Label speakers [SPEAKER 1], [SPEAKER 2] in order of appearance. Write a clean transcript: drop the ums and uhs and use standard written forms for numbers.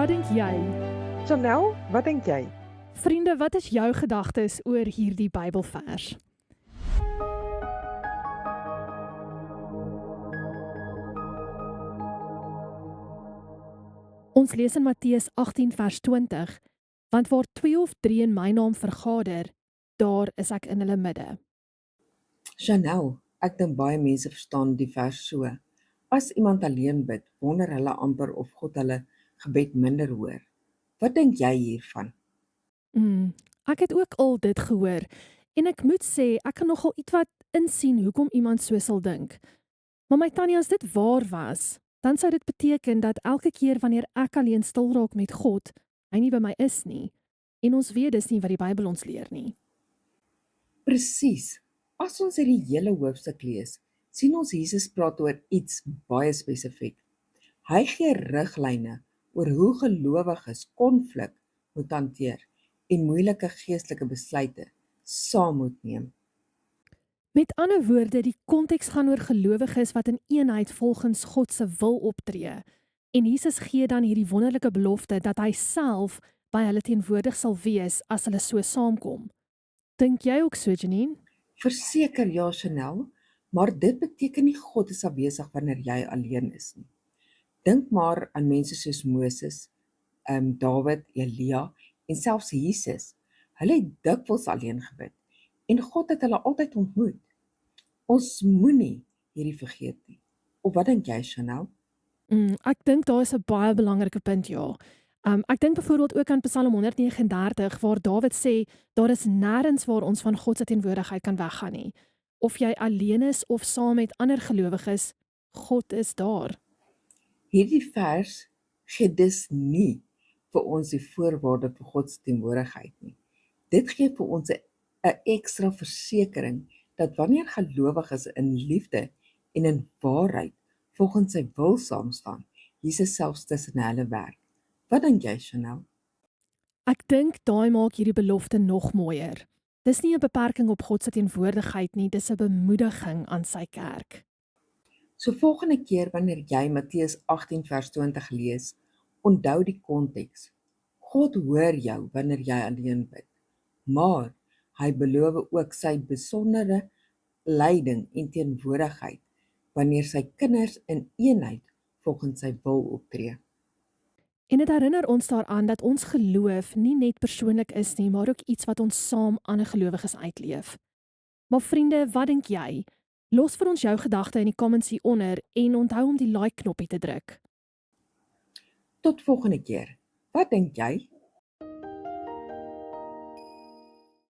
[SPEAKER 1] wat dink jy?
[SPEAKER 2] Chanel, wat denk jy?
[SPEAKER 1] Vriende, wat is jou gedagtes oor hierdie Bybelvers? Ons lees in Matteus 18 vers 20, want waar 2 of 3 in my naam vergader, daar is ek in hulle midde.
[SPEAKER 3] Chanel, ek dink baie mense verstaan die vers so. As iemand alleen bid, wonder hulle amper of God hulle gebed minder hoor. Wat dink jy hiervan?
[SPEAKER 1] Ek het ook al dit gehoor, en ek moet sê, ek kan nogal ietwat insien hoekom iemand so sal dink. Maar my tannie, as dit waar was, dan sou dit beteken dat elke keer wanneer ek alleen stil raak met God, hy nie by my is nie. En ons weet dis nie wat die Bybel ons leer nie.
[SPEAKER 3] Presies. As ons hierdie hele hoofstuk lees, sien ons Jesus praat oor iets baie spesifiek. Hy gee riglyne oor hoe gelowiges konflik moet hanteer en moeilike geestelike besluite saam moet neem.
[SPEAKER 1] Met ander woorde, die konteks gaan oor gelowiges wat in eenheid volgens God se wil optree. En Jesus gee dan hierdie wonderlike belofte dat hy self by hulle teenwoordig sal wees as hulle so saamkom. Dink jy ook so, Janine?
[SPEAKER 3] Verseker ja, Chanel, maar dit beteken nie God is afwesig wanneer jy alleen is nie. Dink maar aan mense soos Moses, Dawid, Elia en selfs Jesus. Hulle het dikwels alleen gebid en God het hulle altyd ontmoet. Ons moenie hierdie vergeet nie. Of wat dink jy, Chanel?
[SPEAKER 1] Ek dink daar is 'n baie belangrike punt, ja. Ek dink byvoorbeeld ook aan Psalm 139 waar Dawid sê, daar is nêrens waar ons van God se teenwoordigheid kan weggaan nie. Of jy alleen is of saam met ander gelowiges, God is daar.
[SPEAKER 3] Hierdie vers gee dus nie vir ons die voorwaarde vir God se teenwoordigheid nie. Dit gee vir ons 'n ekstra versekering dat wanneer gelowiges in liefde en in waarheid volgens sy wil saam staan, Jesus selfs tussen hulle werk. Wat dink jy, Chanel?
[SPEAKER 1] Ek dink daai maak hierdie belofte nog mooier. Dis nie 'n beperking op God se teenwoordigheid nie, dis 'n bemoediging aan sy kerk.
[SPEAKER 3] So volgende keer wanneer jy Matteus 18 vers 20 lees, onthou die konteks. God hoor jou wanneer jy alleen bid, maar hy beloof ook sy besondere leiding en teenwoordigheid wanneer sy kinders in eenheid volgens sy wil optree.
[SPEAKER 1] En dit herinner ons daaraan dat ons geloof nie net persoonlik is nie, maar ook iets wat ons saam ander gelowiges uitleef. Maar vriende, wat dink jy? Los vir ons jou gedagte in die comments hieronder en onthou om die like knoppie te druk.
[SPEAKER 3] Tot volgende keer. Wat dink jy?